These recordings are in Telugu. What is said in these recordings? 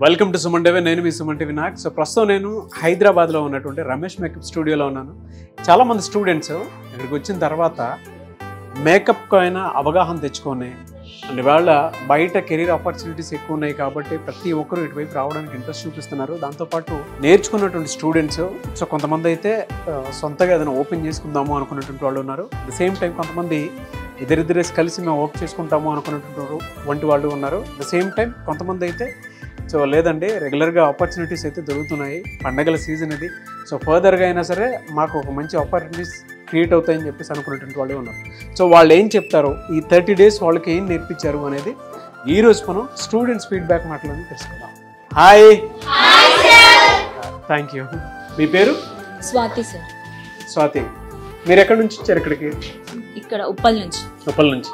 Welcome to Suman TV. నేను మీ సుమన్ టీవీ నాగ్. సో ప్రస్తుతం నేను హైదరాబాద్లో ఉన్నటువంటి రమేష్ మేకప్ స్టూడియోలో ఉన్నాను. చాలామంది స్టూడెంట్స్ ఇక్కడికి వచ్చిన తర్వాత మేకప్కి అయినా అవగాహన తెచ్చుకొని అండ్ వాళ్ళ బయట కెరీర్ ఆపర్చునిటీస్ ఎక్కువ ఉన్నాయి కాబట్టి ప్రతి ఒక్కరు ఇటువైపు రావడానికి ఇంట్రెస్ట్ చూపిస్తున్నారు. దాంతోపాటు నేర్చుకున్నటువంటి స్టూడెంట్స్ సో కొంతమంది అయితే సొంతగా ఏదైనా ఓపెన్ చేసుకుందాము అనుకున్నటువంటి వాళ్ళు ఉన్నారు. అట్ ద సేమ్ టైం కొంతమంది ఇద్దరిద్దరేసి కలిసి మేము వర్క్ చేసుకుంటాము అనుకున్నటువంటి వంటి వాళ్ళు ఉన్నారు. అట్ ద సేమ్ టైం కొంతమంది అయితే సో లేదండి రెగ్యులర్గా ఆపర్చునిటీస్ అయితే దొరుకుతున్నాయి, పండగల సీజన్ ఇది, సో ఫర్దర్గా అయినా సరే మాకు ఒక మంచి ఆపర్చునిటీస్ క్రియేట్ అవుతాయని చెప్పేసి అనుకున్నటువంటి వాళ్ళు ఉన్నారు. సో వాళ్ళు ఏం చెప్తారో ఈ 30 days వాళ్ళకి ఏం నేర్పించారు అనేది ఈరోజు మనం స్టూడెంట్స్ ఫీడ్బ్యాక్ మాటలను తెలుసుకుందాం. హాయ్. Thank you. మీ పేరు? స్వాతి సార్. స్వాతి, మీరు ఎక్కడి నుంచి వచ్చారు ఇక్కడికి? ఇక్కడ ఉప్పల్ నుంచి. ఉప్పల్ నుంచి.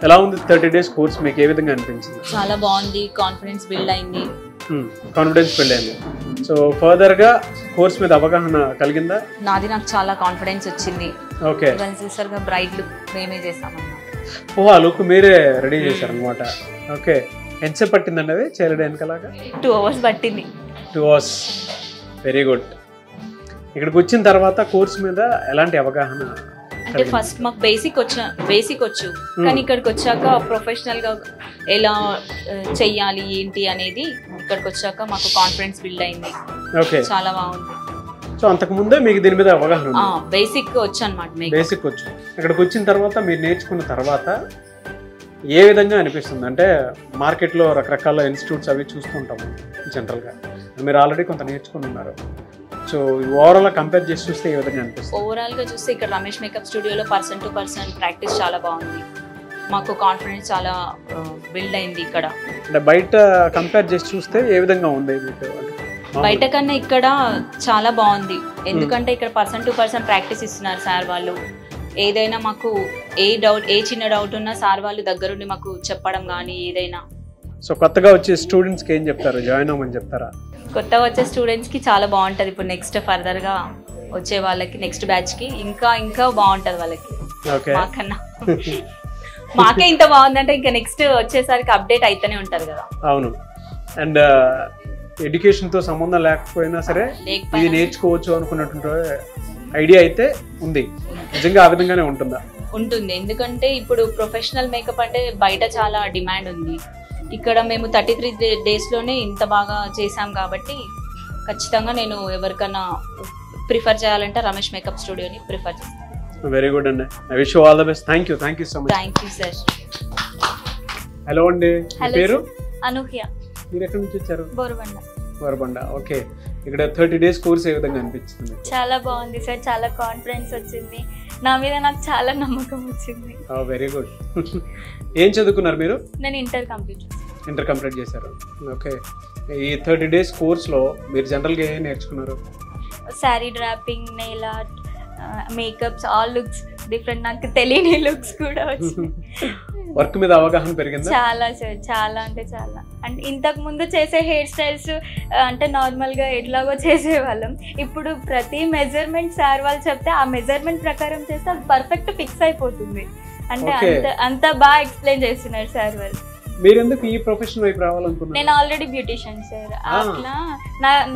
ఎలా ఉంది 30 days కోర్స్? మీకు ఏ విధంగా అనిపించింది? చాలా బాగుంది, కాన్ఫిడెన్స్ బిల్డ్ అయింది. కాన్ఫిడెన్స్ బిల్డ్ అయింది. సో ఫర్దర్గా కోర్స్ మీద అవగాహన కలిగిందా? నాకు చాలా కాన్ఫిడెన్స్ వచ్చింది. ఓకే. చూసారుగా బ్రైట్ లుక్ మేమే చేసామన్నమాట. ఓ, ఆ లుక్ మీరే రెడీ చేశారనమాట. ఓకే. ఎంతసేపు పట్టిందండి అది చేయడానికి? అలాగా 2 hours పట్టింది. 2 hours. Very good. ఇక్కడికి వచ్చిన తర్వాత కోర్స్ మీద ఎలాంటి అవగాహన? అంటే ఫస్ట్ మాకు బేసిక్ వచ్చు, కానీ ఇక్కడికి వచ్చాక ప్రొఫెషనల్ గా ఎలా చెయ్యాలి ఏంటి అనేది ఇక్కడికి వచ్చాక మాకు కాన్ఫిడెన్స్ బిల్డ్ అయింది. ఓకే. చాలా బాగుంది. సో అంతకు ముందే మీకు దీని మీద అవగాహన ఉంది? బేసిక్ వచ్చు అనమాట. బేసిక్ వచ్చు. ఇక్కడికి వచ్చిన తర్వాత మీరు నేర్చుకున్న తర్వాత ఏ విధంగా అనిపిస్తుంది? అంటే మార్కెట్లో రకరకాల ఇన్స్టిట్యూట్స్ అవి చూస్తుంటాము జనరల్గా, మీరు ఆల్రెడీ కొంత నేర్చుకుని ఉన్నారు. సో ఓవరాల్గా కంపేర్ చేసి చూస్తే ఏ విధంగా అనిపిస్తుంది? ఓవరాల్గా చూస్తే ఇక్కడ రమేష్ మేకప్ స్టూడియోలో పర్సన్ టు పర్సన్ ప్రాక్టీస్ చాలా బాగుంది. మాకు కాన్ఫిడెన్స్ చాలా బిల్డ్ అయింది ఇక్కడ. అంటే బయట కంపేర్ చేసి చూస్తే ఏ విధంగా ఉంది? బయట కన్నా ఇక్కడ చాలా బాగుంది, ఎందుకంటే ఇక్కడ పర్సన్ టు పర్సన్ ప్రాక్టీస్ ఇస్తున్నారు సార్ వాళ్ళు. ఏదైనా మాకు ఏ చిన్న డౌట్ ఉన్నా సార్ వాళ్ళు దగ్గరుండి మాకు చెప్పడం కానీ ఏదైనా. సో కొత్తగా వచ్చే స్టూడెంట్స్కి ఏం చెప్తారు? జాయిన్ అవ్వమని చెప్తారా? కొత్తగా వచ్చే స్టూడెంట్స్కి చాలా బాగుంటుంది. ఇప్పుడు నెక్స్ట్ ఫర్దర్గా వచ్చే వాళ్ళకి నెక్స్ట్ బ్యాచ్కి ఇంకా బాగుంటుంది వాళ్ళకి. మాకన్నా మాకే ఇంత బాగుందంటే ఇంకా నెక్స్ట్ వచ్చేసరికి అప్డేట్ అయితేనే ఉంటుంది కదా. అవును. అండ్ ఎడ్యుకేషన్తో సంబంధం లేకపోయినా సరే ఇది నేర్చుకోవచ్చు అనుకున్నటువంటి ఐడియా అయితే ఉంది. నిజంగా ఆ విధంగానే ఉంటుందా? ఉంటుంది, ఎందుకంటే ఇప్పుడు ప్రొఫెషనల్ మేకప్ అంటే బయట చాలా డిమాండ్ ఉంది. ఇక్కడ మేము 33 daysలోనే ఇంత బాగా చేసాం కాబట్టి ఖచ్చితంగా నేను ఎవరికైనా ప్రిఫర్ చేయాలంటే రమేష్ మేకప్ స్టూడియోని ప్రిఫర్ చేస్తాను. వెరీ గుడ్ అండి. I wish you all the best. Thank you so much. Thank you sir. Hello అండి, మీ పేరు? అనూహ్య. మీరు ఎక్కడి నుంచి వచ్చారు? బోరబండ. ఓకే. ఇక్కడ 30 days కోర్స్ ఏ విధంగా అనిపించింది? చాలా బాగుంది సార్, చాలా కాన్ఫిడెన్స్ వచ్చింది నా మీద, నాకు చాలా నమ్మకం వచ్చింది. Very good. ఏం చదువుకున్నారు మీరు? నేను ఇంటర్ కంప్లీట్ చేశారు. ఓకే. ఈ 30 days కోర్స్లో మీరు జనరల్గా ఏం నేర్చుకున్నారు? Sari dropping, nail art, makeups, all looks different, నాకు తెలియని లుక్స్ కూడా వచ్చింది. వర్క్ మీద అవగాహన పెరిగిందా? చాలా సార్, చాలా అంటే చాలా. అంటే ఇంతకు ముందు చేసే హెయిర్ స్టైల్స్ అంటే నార్మల్గా ఎట్లాగో చేసేవాళ్ళం. ఇప్పుడు ప్రతి మెజర్మెంట్ సార్ వాళ్ళు చెప్తే ఆ మెజర్మెంట్ ప్రకారం చేస్తే అది పర్ఫెక్ట్ ఫిక్స్ అయిపోతుంది. అంటే అంత బాగా ఎక్స్ప్లెయిన్ చేస్తున్నారు సార్ వాళ్ళు. మీరు ఎందుకు ఈ ప్రొఫెషన్ వైపు రావాలనుకున్నారు? నేను ఆల్రెడీ బ్యూటిషియన్ సార్, అట్లా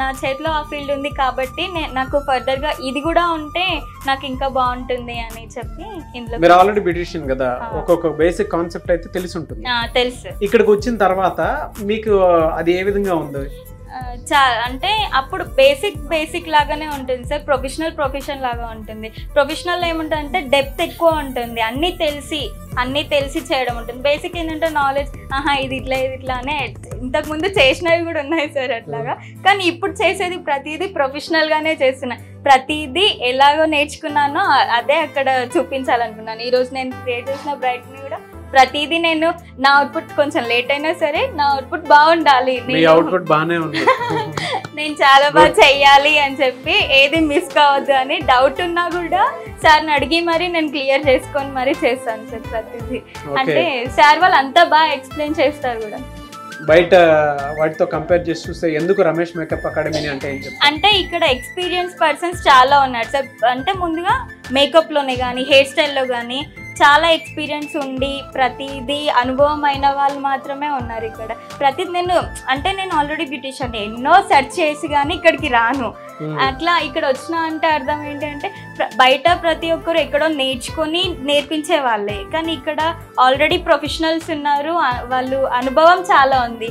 నా చేతిలో ఆ ఫీల్డ్ ఉంది కాబట్టి నాకు ఫర్దర్ గా ఇది కూడా ఉంటే నాకు ఇంకా బాగుంటుంది అని చెప్పి ఇందులో. మీరు ఆల్రెడీ బ్యూటిషియన్ కదా, ఒక్కొక్క బేసిక్ కాన్సెప్ట్ అయితే తెలిసి ఉంటుంది. తెలుసు. ఇక్కడికి వచ్చిన తర్వాత మీకు అది ఏ విధంగా ఉంది? అంటే అప్పుడు బేసిక్ లాగానే ఉంటుంది సార్, ప్రొఫెషన్ లాగా ఉంటుంది. ప్రొఫెషనల్ ఏముంటుంది అంటే డెప్త్ ఎక్కువ ఉంటుంది, అన్నీ తెలిసి చేయడం ఉంటుంది. బేసిక్ ఏంటంటే నాలెడ్జ్, ఇది ఇట్లా అనే ఇంతకు ముందు చేసినవి కూడా ఉన్నాయి సార్ అట్లాగా. కానీ ఇప్పుడు చేసేది ప్రతిదీ ప్రొఫెషనల్ గానే చేస్తున్నా. ప్రతిదీ ఎలాగో నేర్చుకున్నానో అదే అక్కడ చూపించాలనుకున్నాను. ఈరోజు నేను క్రియేట్ చేసిన బ్రైట్ని కూడా ప్రతిదీ నేను నా అవుట్పుట్ కొంచెం లేట్ అయినా సరే నా అవుట్పుట్ బాగుండాలి, నేను చాలా బాగా చెయ్యాలి అని చెప్పి ఏది మిస్ కావద్దు అని డౌట్ ఉన్నా కూడా సార్ని అడిగి మరి నేను క్లియర్ చేసుకొని మరి చేస్తాను సార్ ప్రతిదీ. అంటే సార్ వాళ్ళు అంతా బాగా ఎక్స్ప్లెయిన్ చేస్తారు కూడా. బయట వాటితో కంపేర్ చేసి చూస్తే ఎందుకు రమేష్ మేకప్ అకాడమీ అంటే ఇక్కడ ఎక్స్పీరియన్స్ పర్సన్స్ చాలా ఉన్నారు సార్. అంటే ముందుగా మేకప్లోనే కానీ హెయిర్ స్టైల్లో కానీ చాలా ఎక్స్పీరియన్స్ ఉండి ప్రతిదీ అనుభవం అయిన వాళ్ళు మాత్రమే ఉన్నారు ఇక్కడ. నేను ఆల్రెడీ బ్యూటిషియన్, ఎన్నో సెర్చ్ చేసి కానీ ఇక్కడికి రాను. అట్లా ఇక్కడ వచ్చిన అంటే అర్థం ఏంటంటే బయట ప్రతి ఒక్కరు ఎక్కడో నేర్చుకొని నేర్పించే వాళ్ళే, కానీ ఇక్కడ ఆల్రెడీ ప్రొఫెషనల్స్ ఉన్నారు, వాళ్ళు అనుభవం చాలా ఉంది.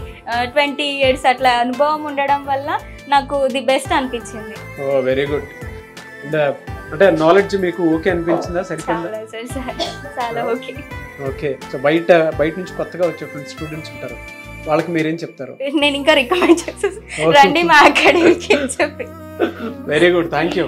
20 years అట్లా అనుభవం ఉండడం వల్ల నాకు ది బెస్ట్ అనిపించింది. Very good. అంటే నాలెడ్జ్ మీకు ఓకే అనిపించిందా? సరిపోయిందా? చాలా ఓకే. ఓకే. సో బయట నుంచి కొత్తగా వచ్చే స్టూడెంట్స్ ఉంటారు, వాళ్ళకి మీరేం చెప్తారు? నేను ఇంకా రికమెండ్ చేస్తాను, రండి మా అకాడమీకి అని చెప్పి. Very good, thank you.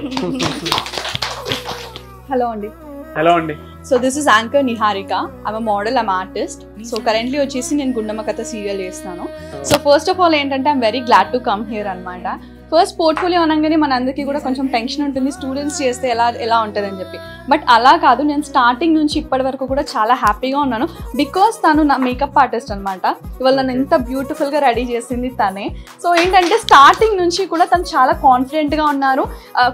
Hello అండి. హలో అండి. So this is anchor Niharika. I'm a model, I'm artist. So currently వచ్చేసి నేను గుండమ్మ కథ సీరియల్ చేస్తాను. సో ఫస్ట్ ఆఫ్ ఆల్ ఏంటంటే I'm very glad to come here అనమాట. ఫస్ట్ పోర్ట్ఫోలియో అనగానే మనందరికీ కూడా కొంచెం టెన్షన్ ఉంటుంది, స్టూడెంట్స్ చేస్తే ఎలా ఉంటుంది అని చెప్పి. బట్ అలా కాదు, నేను స్టార్టింగ్ నుంచి ఇప్పటి వరకు కూడా చాలా హ్యాపీగా ఉన్నాను. బికాస్ తను నా మేకప్ ఆర్టిస్ట్ అనమాట. ఇవాళ నన్ను ఎంత బ్యూటిఫుల్గా రెడీ చేసింది తనే. సో ఏంటంటే స్టార్టింగ్ నుంచి కూడా తను చాలా కాన్ఫిడెంట్గా ఉన్నారు.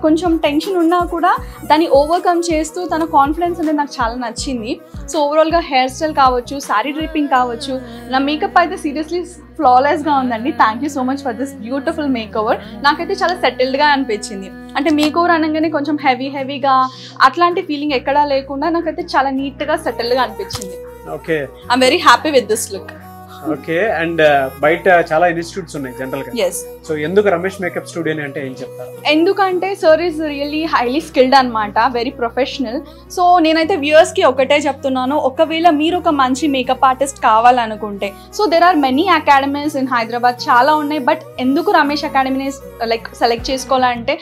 కొంచెం టెన్షన్ ఉన్నా కూడా దాన్ని ఓవర్కమ్ చేస్తూ తన కాన్ఫిడెన్స్ అనేది నాకు చాలా నచ్చింది. సో ఓవరాల్గా హెయిర్ స్టైల్ కావచ్చు, శారీ డ్రిప్పింగ్ కావచ్చు, నా మేకప్ అయితే సీరియస్లీ ఫ్లాలెస్గా ఉందండి. Thank you so much for this beautiful make over. నాకైతే చాలా సెటిల్డ్గా అనిపించింది. అంటే మేక్ ఓవర్ అనగానే కొంచెం హెవీగా అట్లాంటి ఫీలింగ్ ఎక్కడా లేకుండా నాకైతే చాలా నీట్గా సెటిల్డ్గా అనిపించింది. Okay, I'm very happy with this look. Okay. And బయట చాలా ఇన్స్టిట్యూట్స్ ఉన్నాయి జనరల్ గా. yes. సో ఎందుకు రమేష్ మేకప్ స్టూడియో అంటే ఏం చెప్తారు? ఎందుకంటే sir is really highly skilled అనమాట, వెరీ ప్రొఫెషనల్. సో నేనైతే వ్యూయర్స్ కి ఒకటే చెప్తున్నాను, ఒకవేళ మీరు ఒక మంచి మేకప్ ఆర్టిస్ట్ కావాలనుకుంటే, so there are many academies in Hyderabad, చాలా ఉన్నాయి. బట్ ఎందుకు రమేష్ అకాడమీని సెలెక్ట్ చేసుకోవాలంటే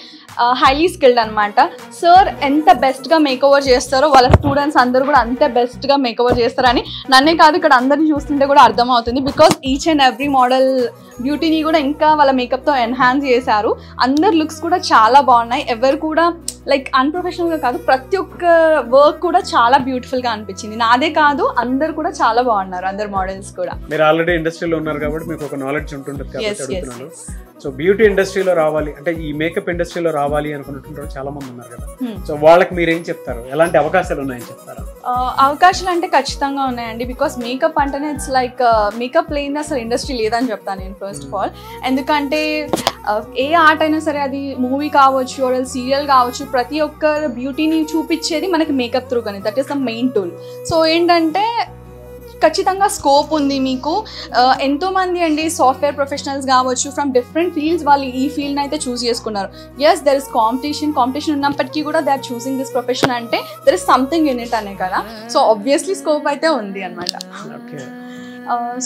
హైలీ స్కిల్డ్ అనమాట. సార్ ఎంత బెస్ట్గా మేకఓవర్ చేస్తారో వాళ్ళ స్టూడెంట్స్ అందరూ కూడా అంతే బెస్ట్గా మేకఓవర్ చేస్తారని నన్నే కాదు ఇక్కడ అందరినీ చూస్తుంటే కూడా అర్థమవుతుంది. Because each and every model బ్యూటీని కూడా ఇంకా వాళ్ళ మేకప్తో ఎన్హాన్స్ చేశారు. అందరు లుక్స్ కూడా చాలా బాగున్నాయి. ఎవరు కూడా అన్ప్రొఫెషనల్గా కాదు, ప్రతి ఒక్క వర్క్ కూడా చాలా బ్యూటిఫుల్గా అనిపించింది. నాదే కాదు, అందరు కూడా చాలా బాగున్నారు, అందరు మోడల్స్ కూడా. మీరు ఆల్రెడీ ఇండస్ట్రీలో ఉన్నారు కాబట్టి మీకు ఒక నాలెడ్జ్ ఉంటుంది కాబట్టి అడుగుతున్నాను. సో బ్యూటీ ఇండస్ట్రీలో రావాలి అంటే, ఈ మేకప్ ఇండస్ట్రీలో రావాలి అనుకుంటున్నారు చాలా మంది ఉన్నారు కదా. సో వాళ్ళకి మీరేం చెప్తారు? ఎలాంటి అవకాశాలు ఉన్నాయని చెప్తారా? అవకాశాలు అంటే ఖచ్చితంగా ఉన్నాయండి. బికాస్ మేకప్ అంటేనే ఇట్స్ లైక్ మేకప్ లేని అసలు ఇండస్ట్రీ లేదని చెప్తాను నేను ఫస్ట్ ఆఫ్ ఆల్. ఎందుకంటే ఏ ఆర్ట్ అయినా సరే, అది మూవీ కావచ్చు, సీరియల్ కావచ్చు, ప్రతి ఒక్క బ్యూటీని చూపించేది మనకి మేకప్ త్రూ కానీ, that is the main tool. So ఏంటంటే ఖచ్చితంగా స్కోప్ ఉంది మీకు. ఎంతోమంది అండి సాఫ్ట్వేర్ ప్రొఫెషనల్స్ కావచ్చు, ఫ్రమ్ డిఫరెంట్ ఫీల్డ్స్, వాళ్ళు ఈ ఫీల్డ్ని అయితే చూస్ చేసుకున్నారు. ఎస్, దెర్ ఇస్ కాంపిటీషన్ ఉన్నప్పటికీ కూడా they are choosing this profession అంటే there is something in it అనే కదా. సో ఆబ్వియస్లీ స్కోప్ అయితే ఉంది అనమాట.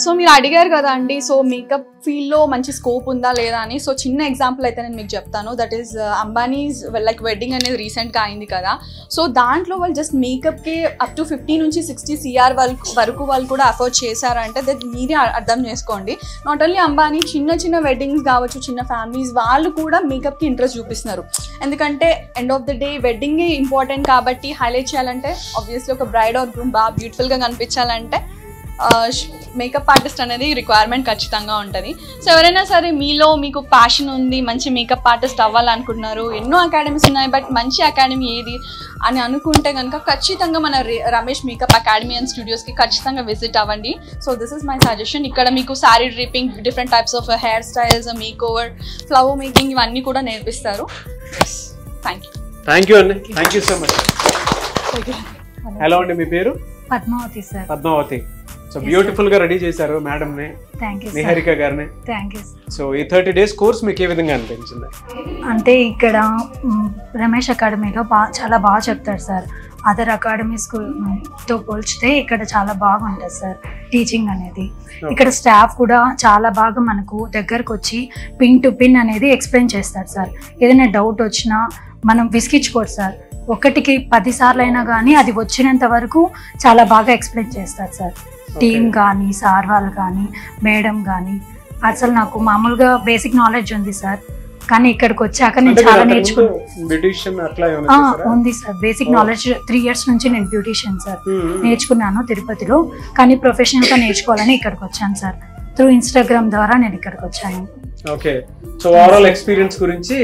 సో మీరు అడిగారు కదా అండి, సో మేకప్ ఫీల్డ్లో మంచి స్కోప్ ఉందా లేదా అని. సో చిన్న ఎగ్జాంపుల్ అయితే నేను మీకు చెప్తాను. దట్ ఈస్ అంబానీస్ వెడ్డింగ్ అనేది రీసెంట్గా అయింది కదా. సో దాంట్లో వాళ్ళు జస్ట్ మేకప్కి అప్ టు 50 నుంచి 60 CR వరకు వాళ్ళు కూడా అఫోర్డ్ చేశారంటే మీరే అర్థం చేసుకోండి. నాట్ ఓన్లీ అంబానీ, చిన్న వెడ్డింగ్స్ కావచ్చు, చిన్న ఫ్యామిలీస్, వాళ్ళు కూడా మేకప్కి ఇంట్రెస్ట్ చూపిస్తున్నారు. ఎందుకంటే end of the day wedding important కాబట్టి హైలైట్ చేయాలంటే, ఆబ్వియస్లీ ఒక బ్రైడ్ ఆర్ గ్రూమ్ బాగా బ్యూటిఫుల్గా కనిపించాలంటే మేకప్ ఆర్టిస్ట్ అనేది రిక్వైర్మెంట్ ఖచ్చితంగా ఉంటుంది. సో ఎవరైనా సరే మీకు ప్యాషన్ ఉంది, మంచి మేకప్ ఆర్టిస్ట్ అవ్వాలనుకుంటున్నారు, ఎన్నో అకాడమీస్ ఉన్నాయి, బట్ మంచి అకాడమీ ఏది అని అనుకుంటే కనుక ఖచ్చితంగా మన రమేష్ మేకప్ అకాడమీ అండ్ స్టూడియోస్కి ఖచ్చితంగా విజిట్ అవ్వండి. So this is my suggestion. ఇక్కడ మీకు sari draping, different types of hair styles, makeover, flower making, ఇవన్నీ కూడా నేర్పిస్తారు. థ్యాంక్ యూ అండి. Thank you so much. Hello అండి, మీ పేరు? Padmavathi sir. Padmavathi. So beautiful గా రెడీ చేశారు మేడం ని, నిహారిక గారిని. సో ఈ 30 days కోర్స్ మీకు ఏ విధంగా అనిపించింది? అంటే ఇక్కడ రమేష్ అకాడమీలో చాలా బాగా చెప్తారు సార్. అదర్ అకాడమీస్తో పోల్చితే ఇక్కడ చాలా బాగుంటుంది సార్ టీచింగ్ అనేది. ఇక్కడ స్టాఫ్ కూడా చాలా బాగా మనకు దగ్గరకు వచ్చి పిన్ టు పిన్ అనేది ఎక్స్ప్లెయిన్ చేస్తారు సార్. ఏదైనా డౌట్ వచ్చినా మనం విసిగించుకోరు సార్. 1కి 10 సార్లు అయినా కానీ అది వచ్చినంత వరకు చాలా బాగా ఎక్స్ప్లెయిన్ చేస్తారు సార్. టీమ్ కానీ, సార్ వాళ్ళు కానీ, మేడం కానీ. అసలు నాకు మామూలుగా బేసిక్ నాలెడ్జ్ ఉంది సార్, కానీ ఇక్కడికి వచ్చాక నేను చాలా నేర్చుకున్నాను. ఉంది సార్ బేసిక్ నాలెడ్జ్. 3 years నుంచి నేను బ్యూటీషియన్ సార్, నేర్చుకున్నాను తిరుపతిలో. కానీ ప్రొఫెషనల్గా నేర్చుకోవాలని ఇక్కడికి వచ్చాను సార్. త్రూ ఇన్స్టాగ్రామ్ ద్వారా నేను ఇక్కడికి వచ్చాను. ఓకే. సో ఓవరాల్ ఎక్స్పీరియన్స్ గురించి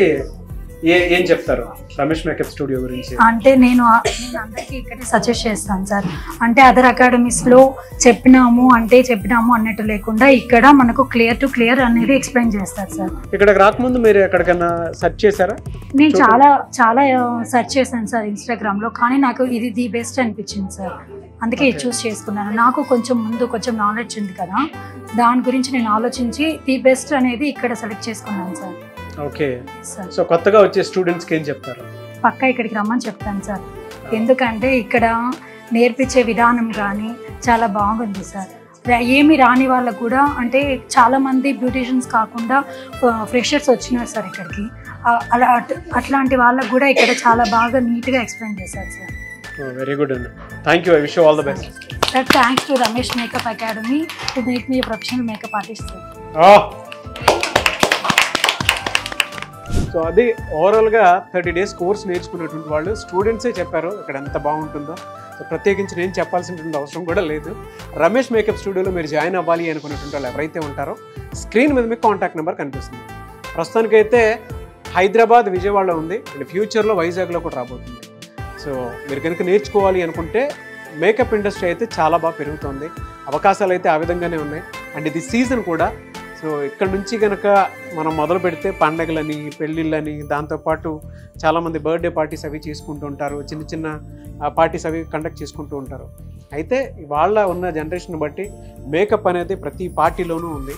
ఏం చెప్తారు రమేష్ మేకప్ స్టూడియో గురించి? అంటే నేను అందరికీ ఇక్కడే సజెస్ట్ చేస్తాను సార్. అంటే అదర్ అకాడమీస్లో చెప్పినాము అన్నట్టు లేకుండా ఇక్కడ మనకు క్లియర్ టు క్లియర్ అనేది ఎక్స్ప్లెయిన్ చేస్తారు సార్. ఇక్కడికి రాకముందు మీరు ఎక్కడికైనా సెర్చ్ చేశారా? నేను చాలా సెర్చ్ చేశాను సార్ ఇన్స్టాగ్రామ్లో, కానీ నాకు ఇది ది బెస్ట్ అనిపించింది సార్. అందుకే ఇది చూస్ చేసుకున్నాను. నాకు కొంచెం నాలెడ్జ్ ఉంది కదా, దాని గురించి నేను ఆలోచించి ది బెస్ట్ అనేది ఇక్కడ సెలెక్ట్ చేసుకున్నాను సార్. ఓకే. సో కొత్తగా వచ్చే స్టూడెంట్స్కి ఏం చెప్తారు? పక్కా ఇక్కడికి రమ్మని చెప్తాను సార్. ఎందుకంటే ఇక్కడ నేర్పించే విధానం కానీ చాలా బాగుంది సార్. ఏమి రాని వాళ్ళకు కూడా, అంటే చాలామంది బ్యూటీషియన్స్ కాకుండా ఫ్రెషర్స్ వచ్చినారు సార్ ఇక్కడికి. అట్లాంటి వాళ్ళకు కూడా ఇక్కడ చాలా బాగా నీట్గా ఎక్స్ప్లెయిన్ చేశారు సార్. వెరీ గుడ్ అండి. Thank you. I wish you all the best. Sir thanks to Ramesh makeup academy to make me professional makeup artist sir. So అది ఓవరాల్గా 30 days కోర్స్ నేర్చుకున్నటువంటి వాళ్ళు స్టూడెంట్సే చెప్పారు ఇక్కడ ఎంత బాగుంటుందో. సో ప్రత్యేకించి నేను చెప్పాల్సినటువంటి అవసరం కూడా లేదు. రమేష్ మేకప్ స్టూడియోలో మీరు జాయిన్ అవ్వాలి అనుకున్నటువంటి వాళ్ళు ఎవరైతే ఉంటారో స్క్రీన్ మీద మీకు కాంటాక్ట్ నెంబర్ కనిపిస్తుంది. ప్రస్తుతానికైతే హైదరాబాద్, విజయవాడలో ఉంది అండ్ ఫ్యూచర్లో వైజాగ్లో కూడా రాబోతుంది. సో మీరు కనుక నేర్చుకోవాలి అనుకుంటే మేకప్ ఇండస్ట్రీ అయితే చాలా బాగా పెరుగుతుంది. అవకాశాలు అయితే ఆ విధంగానే ఉన్నాయి. అండ్ ఇది సీజన్ కూడా. సో ఇక్కడ నుంచి కనుక మనం మొదలు పెడితే పండగలని, పెళ్ళిళ్ళని, దాంతోపాటు చాలామంది బర్త్డే పార్టీస్ అవి చేసుకుంటూ ఉంటారు, చిన్న పార్టీస్ అవి కండక్ట్ చేసుకుంటూ ఉంటారు. అయితే వాళ్ళ ఉన్న జనరేషన్ బట్టి మేకప్ అనేది ప్రతి పార్టీలోనూ ఉంది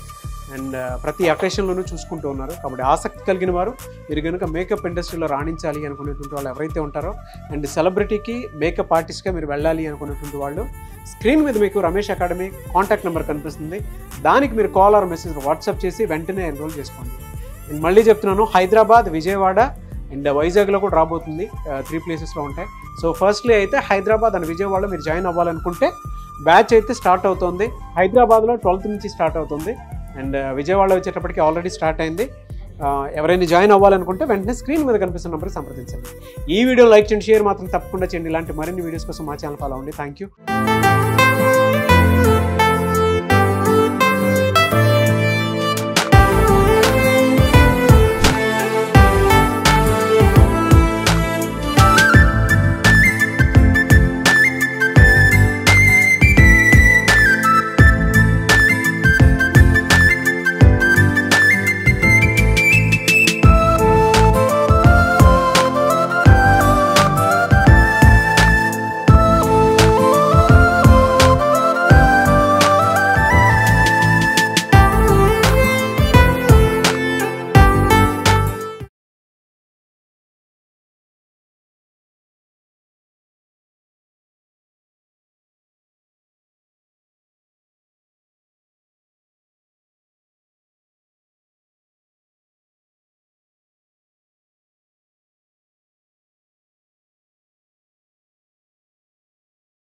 అండ్ ప్రతి అకేషన్లోనూ చూసుకుంటూ ఉన్నారు. కాబట్టి ఆసక్తి కలిగిన వారు మీరు కనుక మేకప్ ఇండస్ట్రీలో రాణించాలి అనుకునేటువంటి వాళ్ళు ఎవరైతే ఉంటారో అండ్ సెలబ్రిటీకి మేకప్ ఆర్టిస్ట్గా మీరు వెళ్ళాలి అనుకునేటువంటి వాళ్ళు స్క్రీన్ మీద మీకు రమేష్ అకాడమీ కాంటాక్ట్ నెంబర్ కనిపిస్తుంది. దానికి మీరు కాల్ ఆర్ మెసేజ్ వాట్సాప్ చేసి వెంటనే ఎన్రోల్ చేసుకోండి. నేను మళ్ళీ చెప్తున్నాను, హైదరాబాద్, విజయవాడ అండ్ వైజాగ్లో కూడా రాబోతుంది. 3 ప్లేసెస్లో ఉంటాయి. సో ఫస్ట్లీ అయితే హైదరాబాద్ అండ్ విజయవాడలో మీరు జాయిన్ అవ్వాలనుకుంటే బ్యాచ్ అయితే స్టార్ట్ అవుతుంది. హైదరాబాద్లో 12th నుంచి స్టార్ట్ అవుతుంది అండ్ విజయవాడలో వచ్చేటప్పటికి ఆల్రెడీ స్టార్ట్ అయింది. ఎవరైనా జాయిన్ అవ్వాలనుకుంటే వెంటనే స్క్రీన్ మీద కనిపిస్తున్న నెంబర్కి సంప్రదించండి. ఈ వీడియో లైక్ చేయండి, షేర్ మాత్రం తప్పకుండా చేయండి. ఇలాంటి మరిన్ని వీడియోస్ కోసం మా ఛానల్ ఫాలో అవ్వండి. Thank you.